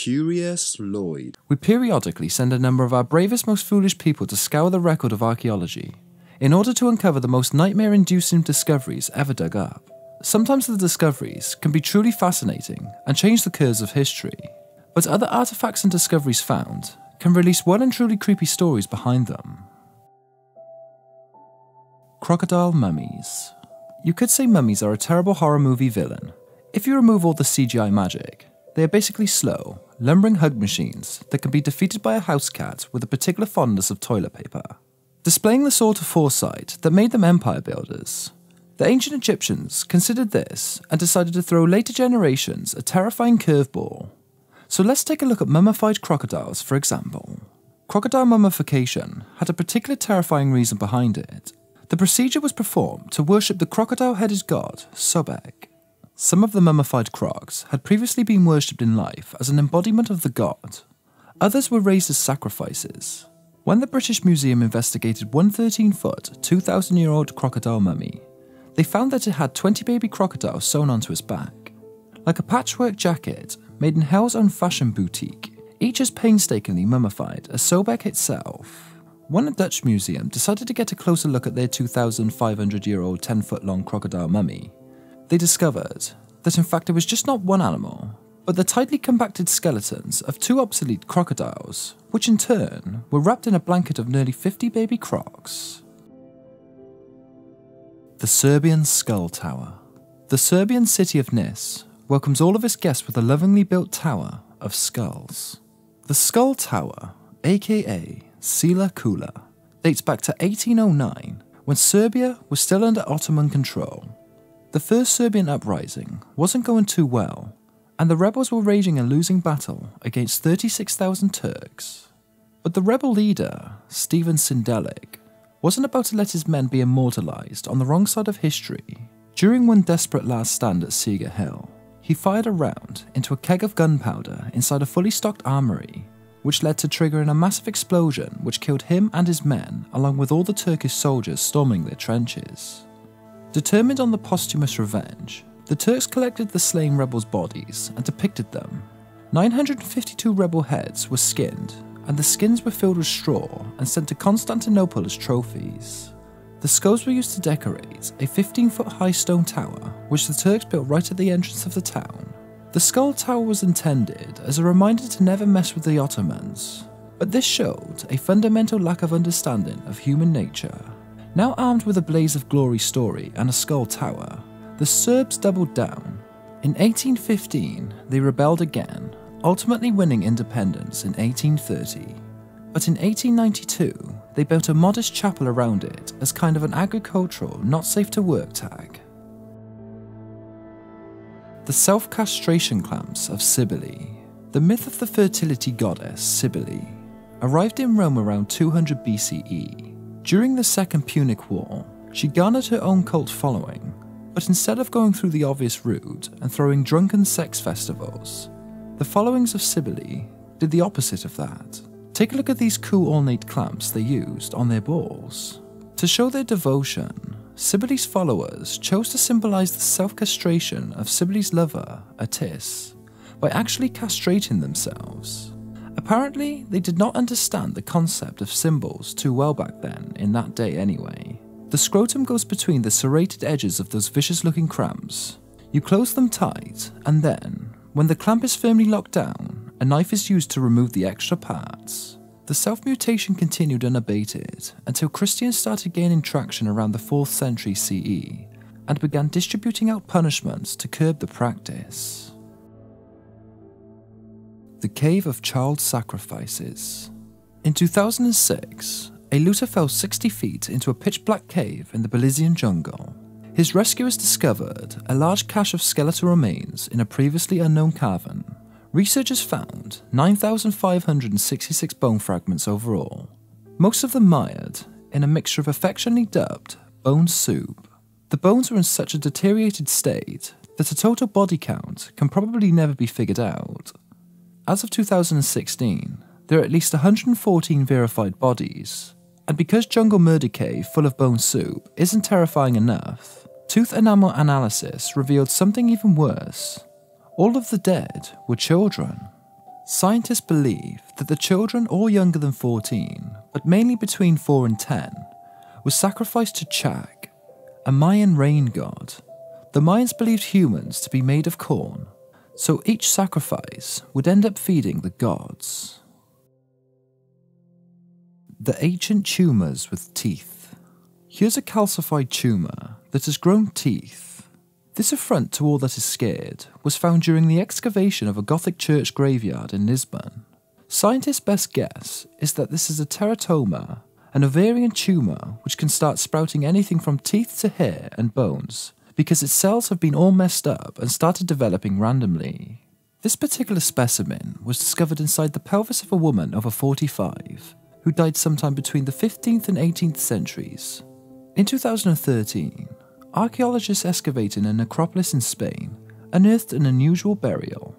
Curious Lloyd. We periodically send a number of our bravest, most foolish people to scour the record of archaeology in order to uncover the most nightmare-inducing discoveries ever dug up. Sometimes the discoveries can be truly fascinating and change the curves of history, but other artifacts and discoveries found can release well and truly creepy stories behind them. Crocodile mummies. You could say mummies are a terrible horror movie villain. If you remove all the CGI magic, they are basically slow, lumbering hug machines that can be defeated by a house cat with a particular fondness of toilet paper. Displaying the sort of foresight that made them empire builders, the ancient Egyptians considered this and decided to throw later generations a terrifying curveball. So let's take a look at mummified crocodiles, for example. Crocodile mummification had a particular terrifying reason behind it. The procedure was performed to worship the crocodile-headed god, Sobek. Some of the mummified crocs had previously been worshipped in life as an embodiment of the god. Others were raised as sacrifices. When the British Museum investigated one 13-foot, 2,000-year-old crocodile mummy, they found that it had 20 baby crocodiles sewn onto its back. Like a patchwork jacket made in Hell's own fashion boutique, each as painstakingly mummified as Sobek itself. When a Dutch museum decided to get a closer look at their 2,500-year-old 10-foot-long crocodile mummy, they discovered that in fact it was just not one animal, but the tightly compacted skeletons of two obsolete crocodiles, which in turn were wrapped in a blanket of nearly 50 baby crocs. The Serbian Skull Tower. The Serbian city of Nis welcomes all of its guests with a lovingly built tower of skulls. The Skull Tower, aka Sila Kula, dates back to 1809, when Serbia was still under Ottoman control. The first Serbian uprising wasn't going too well, and the rebels were waging a losing battle against 36,000 Turks. But the rebel leader, Stephen Sindelic, wasn't about to let his men be immortalised on the wrong side of history. During one desperate last stand at Siga Hill, he fired a round into a keg of gunpowder inside a fully stocked armoury, which led to triggering a massive explosion which killed him and his men along with all the Turkish soldiers storming their trenches. Determined on the posthumous revenge, the Turks collected the slain rebels' bodies and depicted them. 952 rebel heads were skinned, and the skins were filled with straw and sent to Constantinople as trophies. The skulls were used to decorate a 15-foot-high stone tower, which the Turks built right at the entrance of the town. The skull tower was intended as a reminder to never mess with the Ottomans, but this showed a fundamental lack of understanding of human nature. Now armed with a blaze of glory story and a skull tower, the Serbs doubled down. In 1815, they rebelled again, ultimately winning independence in 1830. But in 1892, they built a modest chapel around it as kind of an agricultural, not safe to work tag. The self-castration clamps of Sybil. The myth of the fertility goddess Sybil arrived in Rome around 200 BCE. During the Second Punic War, she garnered her own cult following, but instead of going through the obvious route and throwing drunken sex festivals, the followings of Sybil did the opposite of that. Take a look at these cool ornate clamps they used on their balls. To show their devotion, Sybil's followers chose to symbolise the self-castration of Sybil's lover, Atis, by actually castrating themselves. Apparently, they did not understand the concept of symbols too well back then, in that day anyway. The scrotum goes between the serrated edges of those vicious-looking cramps. You close them tight, and then, when the clamp is firmly locked down, a knife is used to remove the extra parts. The self-mutation continued unabated until Christians started gaining traction around the 4th century CE and began distributing out punishments to curb the practice. The Cave of Child Sacrifices. In 2006, a looter fell 60 feet into a pitch-black cave in the Belizean jungle. His rescuers discovered a large cache of skeletal remains in a previously unknown cavern. Researchers found 9,566 bone fragments overall, most of them mired in a mixture of affectionately dubbed bone soup. The bones were in such a deteriorated state that a total body count can probably never be figured out. As of 2016, there are at least 114 verified bodies, and because Jungle Murder Cave full of bone soup isn't terrifying enough, tooth enamel analysis revealed something even worse. All of the dead were children. Scientists believe that the children all younger than 14, but mainly between 4 and 10, was sacrificed to Chak, a Mayan rain god. The Mayans believed humans to be made of corn, so each sacrifice would end up feeding the gods. The ancient tumors with teeth. Here's a calcified tumor that has grown teeth. This affront to all that is scared was found during the excavation of a Gothic church graveyard in Lisbon. Scientists' best guess is that this is a teratoma, an ovarian tumour which can start sprouting anything from teeth to hair and bones because its cells have been all messed up and started developing randomly. This particular specimen was discovered inside the pelvis of a woman over 45 who died sometime between the 15th and 18th centuries. In 2013, archaeologists excavating a necropolis in Spain unearthed an unusual burial.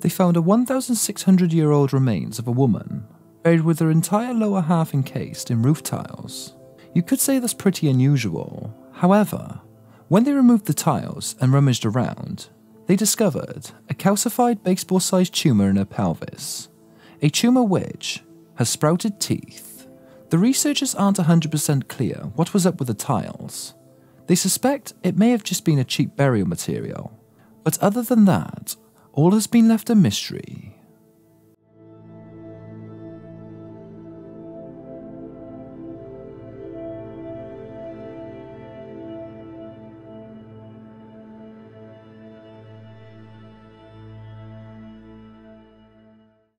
They found a 1,600-year-old remains of a woman, buried with her entire lower half encased in roof tiles. You could say that's pretty unusual. However, when they removed the tiles and rummaged around, they discovered a calcified baseball-sized tumour in her pelvis, a tumour which has sprouted teeth. The researchers aren't 100% clear what was up with the tiles. They suspect it may have just been a cheap burial material, but other than that, all has been left a mystery.